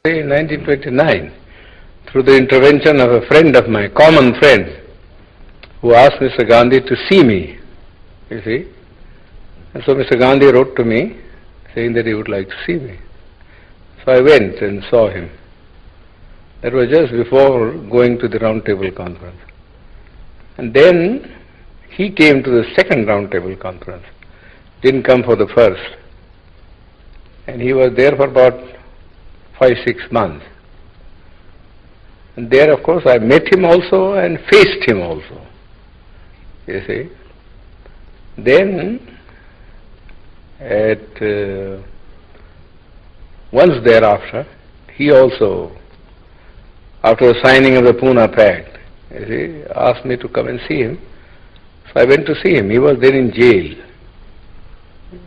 say in 1929, through the intervention of a friend of mine, common friend, who asked Mr. Gandhi to see me, you see. And so Mr. Gandhi wrote to me saying that he would like to see me. So I went and saw him. That was just before going to the Round Table Conference. And then he came to the second Round Table Conference. Didn't come for the first. And he was there for about 5-6 months. And there, of course, I met him also and faced him also. You see. Then, once thereafter, he also, after the signing of the Pune Pact, you see, asked me to come and see him. So I went to see him. He was there in jail.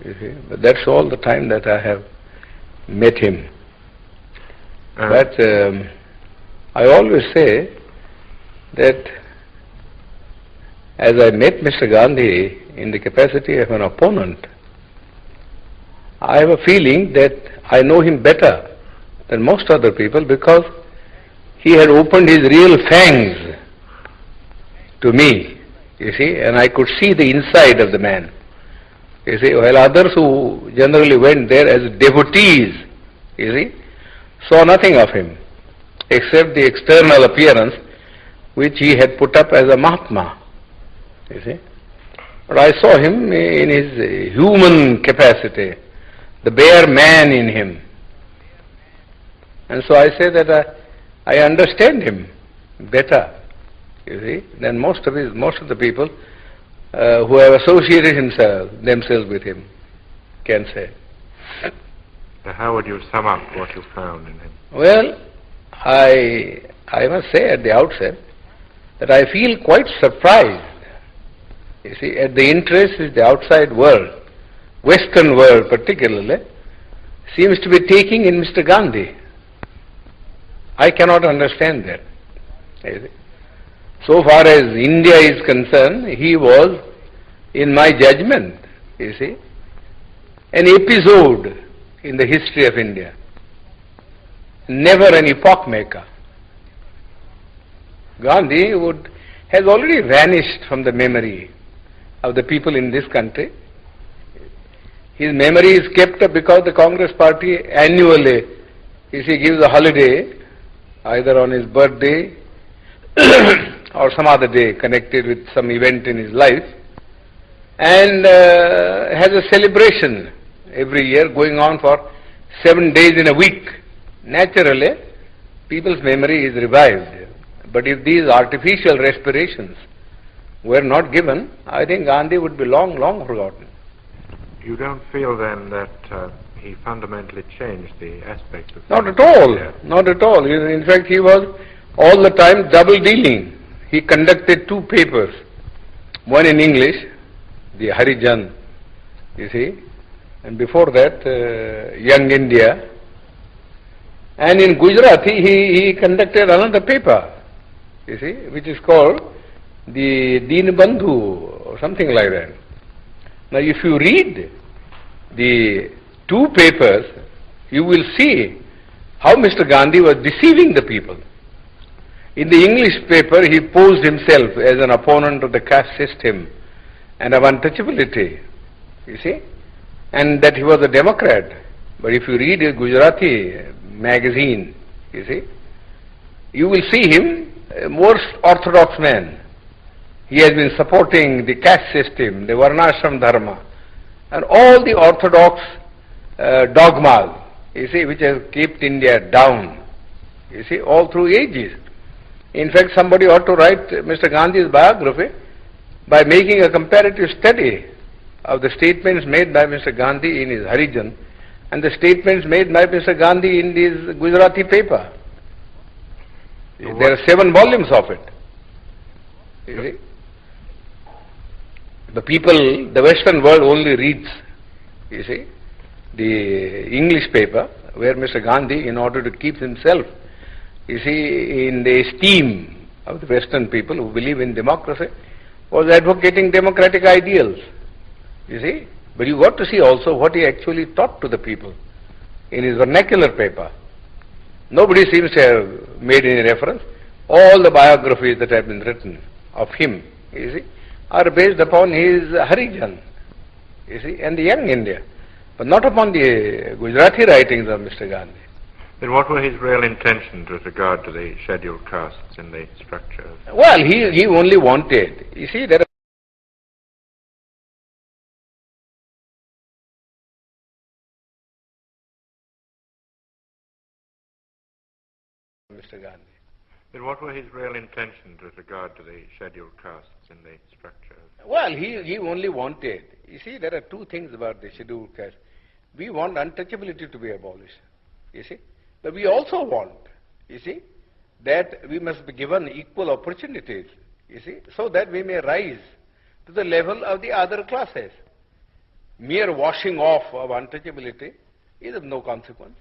You see, but that's all the time that I have met him. But I always say that as I met Mr. Gandhi in the capacity of an opponent, I have a feeling that I know him better than most other people because he had opened his real fangs to me, you see, and I could see the inside of the man. You see, while others who generally went there as devotees, you see, saw nothing of him except the external appearance which he had put up as a Mahatma, you see. But I saw him in his human capacity, the bare man in him. And so I say that I understand him better, you see, than most of the people who have associated themselves with him can say. Now how would you sum up what you found in him? Well, I must say at the outset that I feel quite surprised, you see, at the interest which the outside world, Western world particularly, seems to be taking in Mr. Gandhi. I cannot understand that. You see. So far as India is concerned, he was, in my judgment, you see, an episode in the history of India, never an epoch maker. Gandhi has already vanished from the memory of the people in this country. His memory is kept up because the Congress party annually, you see, gives a holiday either on his birthday or some other day connected with some event in his life, and has a celebration every year going on for 7 days in a week. Naturally, people's memory is revived. But if these artificial respirations were not given, I think Gandhi would be long, long forgotten. You don't feel then that he fundamentally changed the aspect of... Not at all. Not at all. In fact, he was all the time double dealing. He conducted 2 papers, one in English, the Harijan, you see, and before that, Young India. And in Gujarati, he conducted another paper, you see, which is called the Deenbandhu or something like that. Now, if you read the 2 papers, you will see how Mr. Gandhi was deceiving the people. In the English paper, he posed himself as an opponent of the caste system and of untouchability, you see, and that he was a Democrat. But if you read a Gujarati magazine, you see, you will see him a more orthodox man. He has been supporting the caste system, the Varnashram Dharma, and all the orthodox dogmas, you see, which has kept India down, you see, all through ages. In fact, somebody ought to write Mr. Gandhi's biography by making a comparative study of the statements made by Mr. Gandhi in his Harijan and the statements made by Mr. Gandhi in his Gujarati paper. There are 7 volumes of it. You see? The people, the Western world only reads, you see, the English paper where Mr. Gandhi, in order to keep himself, you see, in the esteem of the Western people who believe in democracy, was advocating democratic ideals, you see. But you got to see also what he actually taught to the people in his vernacular paper. Nobody seems to have made any reference. All the biographies that have been written of him, you see, are based upon his Harijan, you see, and the young India, but not upon the Gujarati writings of Mr. Gandhi. Then what were his real intentions with regard to the scheduled castes in the structure? Well, he only wanted, you see, there are Mr. Gandhi. Then what were his real intentions with regard to the scheduled castes in the structure? Well, he only wanted, you see, there are two things about the scheduled caste. We want untouchability to be abolished, you see, but we also want, you see, that we must be given equal opportunities, you see, so that we may rise to the level of the other classes. Mere washing off of untouchability is of no consequence.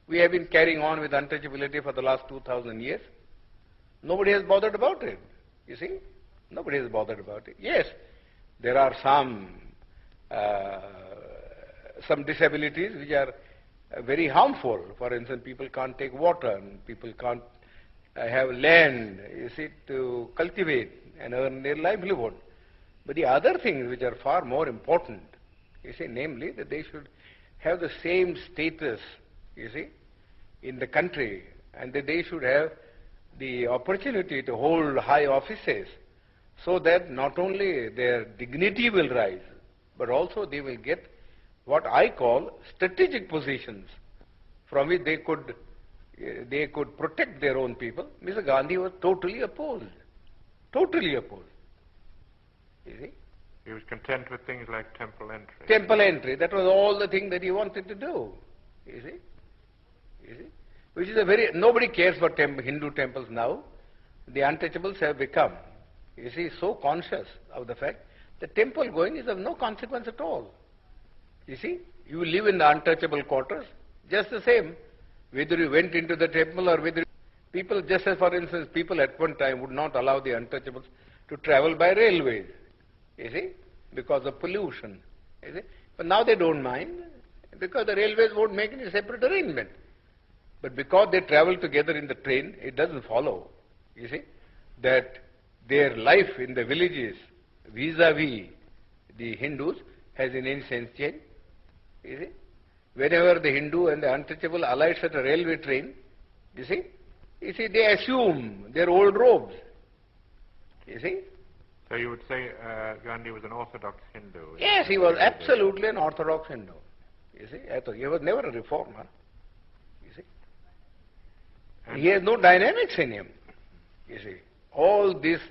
We have been carrying on with untouchability for the last 2,000 years. Nobody has bothered about it, you see. Nobody has bothered about it. Yes, there are some disabilities which are very harmful. For instance, people can't take water, and people can't have land, you see, to cultivate and earn their livelihood. But the other things which are far more important, you see, namely that they should have the same status, you see, in the country, and that they should have the opportunity to hold high offices, so that not only their dignity will rise, but also they will get what I call strategic positions from which they could protect their own people. Mr. Gandhi was totally opposed. Totally opposed. You see? He was content with things like temple entry. Temple entry, that was all the thing that he wanted to do. You see? You see? Which is a very, nobody cares for Hindu temples now. The untouchables have become, you see, so conscious of the fact that temple going is of no consequence at all. You see, you live in the untouchable quarters, just the same, whether you went into the temple or whether people, just as for instance, people at one time would not allow the untouchables to travel by railways, you see, because of pollution, you see. But now they don't mind, because the railways won't make any separate arrangement. But because they travel together in the train, it doesn't follow, you see, that their life in the villages vis-a-vis the Hindus has in any sense changed, you see. Whenever the Hindu and the untouchable alights at a railway train, you see, they assume their old robes, you see. So you would say Gandhi was an orthodox Hindu? Yes, he was absolutely an orthodox Hindu, you see. He was never a reformer, you see. He has no dynamics in him, you see. All this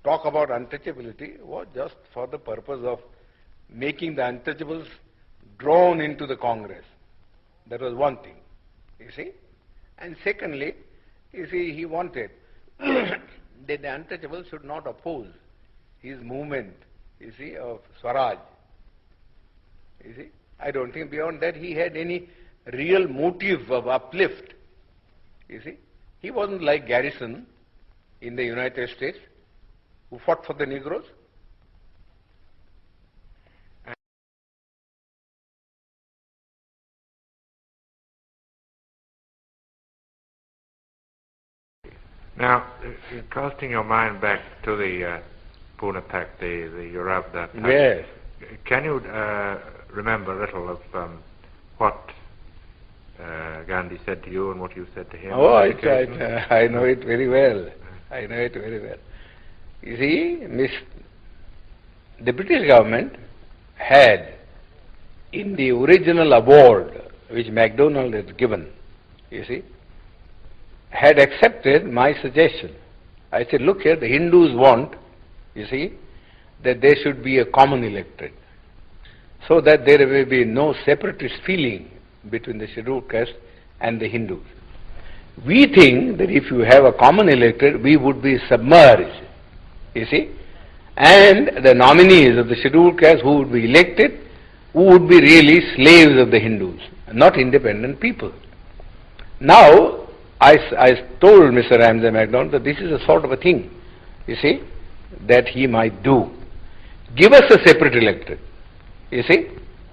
talk about untouchability was just for the purpose of making the untouchables drawn into the Congress. That was one thing, you see. And secondly, you see, he wanted that the untouchables should not oppose his movement, you see, of Swaraj. You see, I don't think beyond that he had any real motive of uplift, you see. He wasn't like Garrison in the United States, who fought for the Negroes. Now, casting your mind back to the Pune Pact, the Yorubda Pact, Yes. Can you remember a little of what Gandhi said to you and what you said to him? Oh, I know it very well. I know it very well. You see, the British government had, in the original award which MacDonald had given, you see, had accepted my suggestion. I said, look here, the Hindus want, you see, that there should be a common electorate, so that there will be no separatist feeling between the scheduled caste and the Hindus. We think that if you have a common electorate, we would be submerged, you see, and the nominees of the scheduled caste who would be elected would be really slaves of the Hindus, not independent people. Now, I told Mr. Ramsay MacDonald that this is a sort of a thing, you see, that he might do. Give us a separate electorate, you see,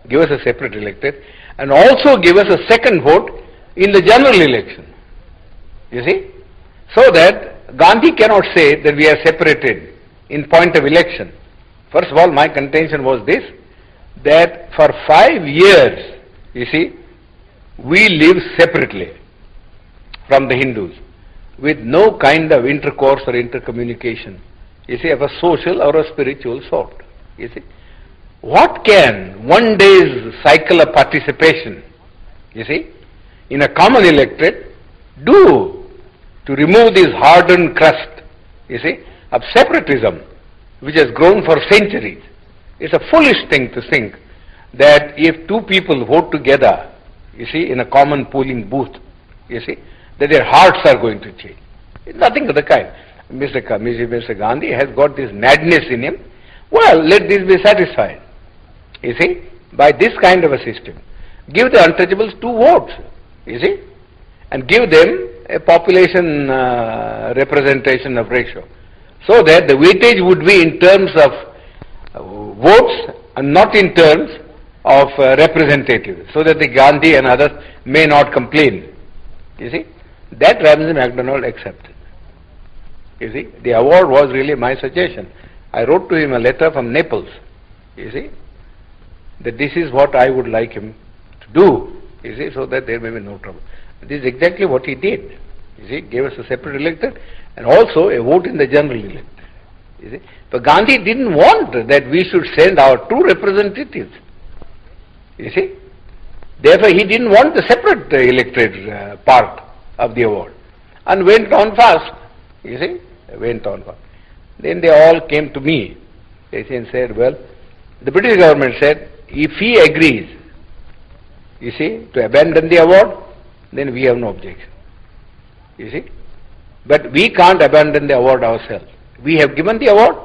give us a separate electorate, and also give us a second vote in the general election. You see? So that Gandhi cannot say that we are separated in point of election. First of all, my contention was this, that for 5 years, you see, we live separately from the Hindus, with no kind of intercourse or intercommunication, you see, of a social or a spiritual sort. You see, what can one day's cycle of participation, you see, in a common electorate do to remove this hardened crust, you see, of separatism which has grown for centuries? It's a foolish thing to think that if two people vote together, you see, in a common polling booth, you see, that their hearts are going to change. It's nothing of the kind. Mr. Gandhi has got this madness in him. Well, let this be satisfied, you see, by this kind of a system. Give the untouchables 2 votes, you see, and give them a population representation of ratio, so that the weightage would be in terms of votes and not in terms of representatives, so that the Gandhi and others may not complain. You see, that Ramsay MacDonald accepted. You see, the award was really my suggestion. I wrote to him a letter from Naples, you see, that this is what I would like him to do, you see, so that there may be no trouble. This is exactly what he did. You see, gave us a separate electorate and also a vote in the general electorate. You see, but Gandhi didn't want that we should send our 2 representatives. You see, therefore he didn't want the separate electorate part of the award, and went on fast. You see, went on fast. Then they all came to me. They said, well, the British government said, if he agrees, you see, to abandon the award, then we have no objection. You see, but we can't abandon the award ourselves. We have given the award,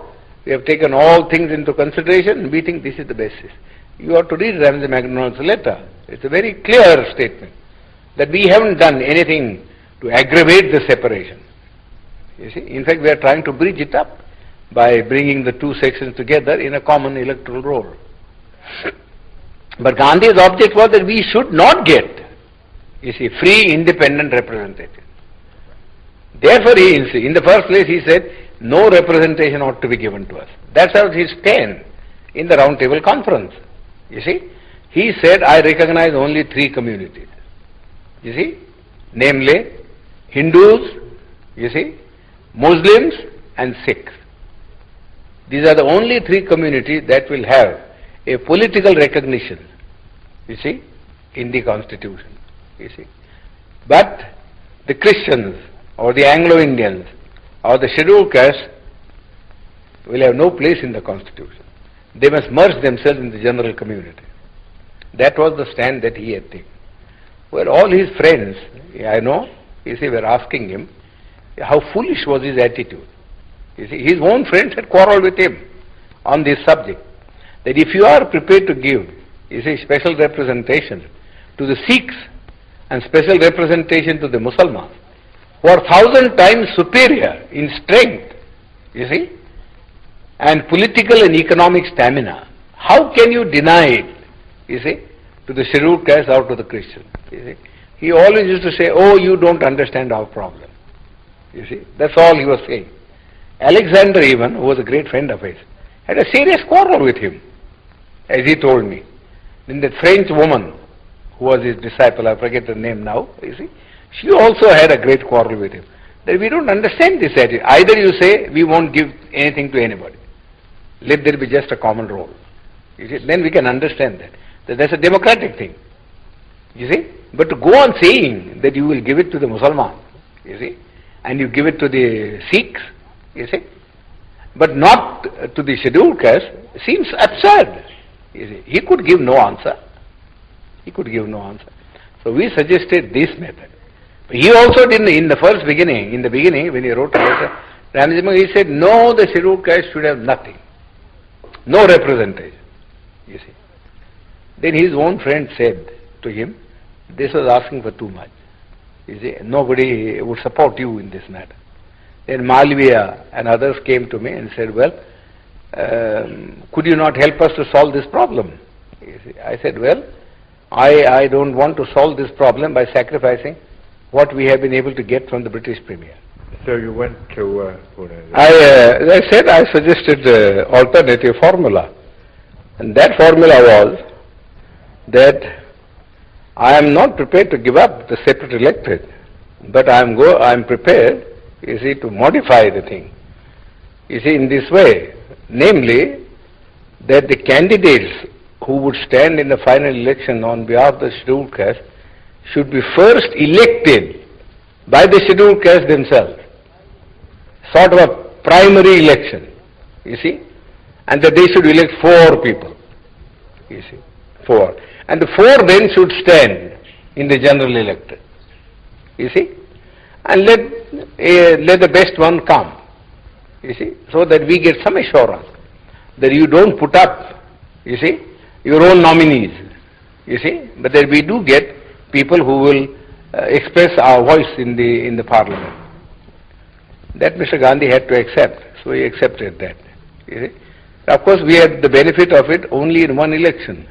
we have taken all things into consideration, and we think this is the basis. You have to read Ramsay MacDonald's letter. It's a very clear statement that we haven't done anything to aggravate the separation. You see, in fact, we are trying to bridge it up by bringing the 2 sections together in a common electoral roll. But Gandhi's object was that we should not get, you see, free, independent representation. Therefore, in the first place, he said, no representation ought to be given to us. That's how his stand in the Round Table Conference. You see, he said, I recognize only 3 communities. You see, namely, Hindus, you see, Muslims and Sikhs. These are the only 3 communities that will have a political recognition, you see, in the Constitution. You see, but the Christians or the Anglo-Indians or the scheduled caste will have no place in the Constitution. They must merge themselves in the general community. That was the stand that he had taken. Well, all his friends, I know, you see, were asking him how foolish was his attitude. You see, his own friends had quarreled with him on this subject, that if you are prepared to give, you see, special representation to the Sikhs and special representation to the Muslims, who are 1,000 times superior in strength, you see, and political and economic stamina, how can you deny it, you see, to the scheduled caste or to the Christian? You see, he always used to say, oh, you don't understand our problem. You see, that's all he was saying. Alexander even, who was a great friend of his, had a serious quarrel with him, as he told me. Then that French woman, who was his disciple, I forget her name now, you see, she also had a great quarrel with him. That we don't understand this attitude. Either you say, we won't give anything to anybody. Let there be just a common role. You see, then we can understand that that's a democratic thing. You see, but to go on saying that you will give it to the Muslims, you see, and you give it to the Sikhs, you see, but not to the scheduled caste, seems absurd. You see, he could give no answer. He could give no answer. So we suggested this method. He also didn't, in the beginning, when he wrote a letter, Ramsay, he said, no, the scheduled caste should have nothing. No representation, you see. Then his own friend said to him, this was asking for too much. You see, nobody would support you in this matter. Then Malviya and others came to me and said, well, could you not help us to solve this problem? You see, I said, well, I don't want to solve this problem by sacrificing what we have been able to get from the British Premier. So you went to Pune? As I said, I suggested alternative formula. And that formula was that I am not prepared to give up the separate electorate, but I am prepared, you see, to modify the thing. You see, in this way, namely, that the candidates who would stand in the final election on behalf of the scheduled caste should be first elected by the scheduled caste themselves. Sort of a primary election, you see, and that they should elect 4 people, you see, 4. And the 4 then should stand in the general electorate, you see, and let the best one come, you see, so that we get some assurance that you don't put up, you see, your own nominees, you see, but that we do get people who will express our voice in the parliament. That Mr. Gandhi had to accept, so he accepted that. You see. Of course, we had the benefit of it only in one election,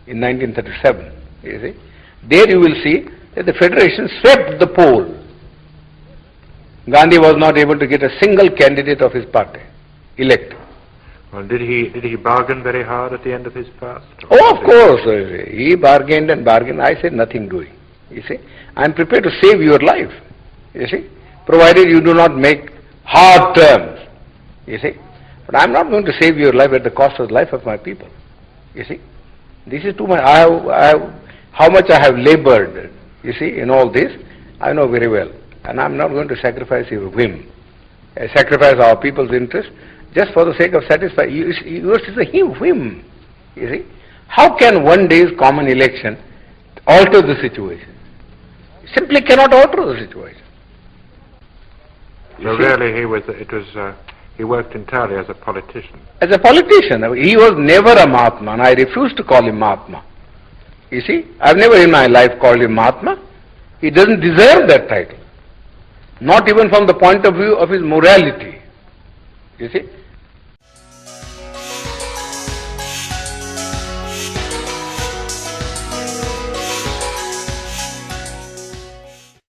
in 1937. You see. There you will see that the Federation swept the poll. Gandhi was not able to get a single candidate of his party elected. Well, did he bargain very hard at the end of his fast? Oh, of course. He bargained and bargained. I said nothing doing. You see. I am prepared to save your life. You see. Provided you do not make hard terms, you see. But I am not going to save your life at the cost of the life of my people, you see. This is too much. How much I have labored, you see, in all this, I know very well. And I am not going to sacrifice your whim, sacrifice our people's interest, just for the sake of satisfying. Yours is a whim, you see. How can one day's common election alter the situation? Simply cannot alter the situation. So really he worked entirely as a politician. As a politician. He was never a Mahatma, and I refuse to call him Mahatma. You see, I've never in my life called him Mahatma. He doesn't deserve that title. Not even from the point of view of his morality. You see.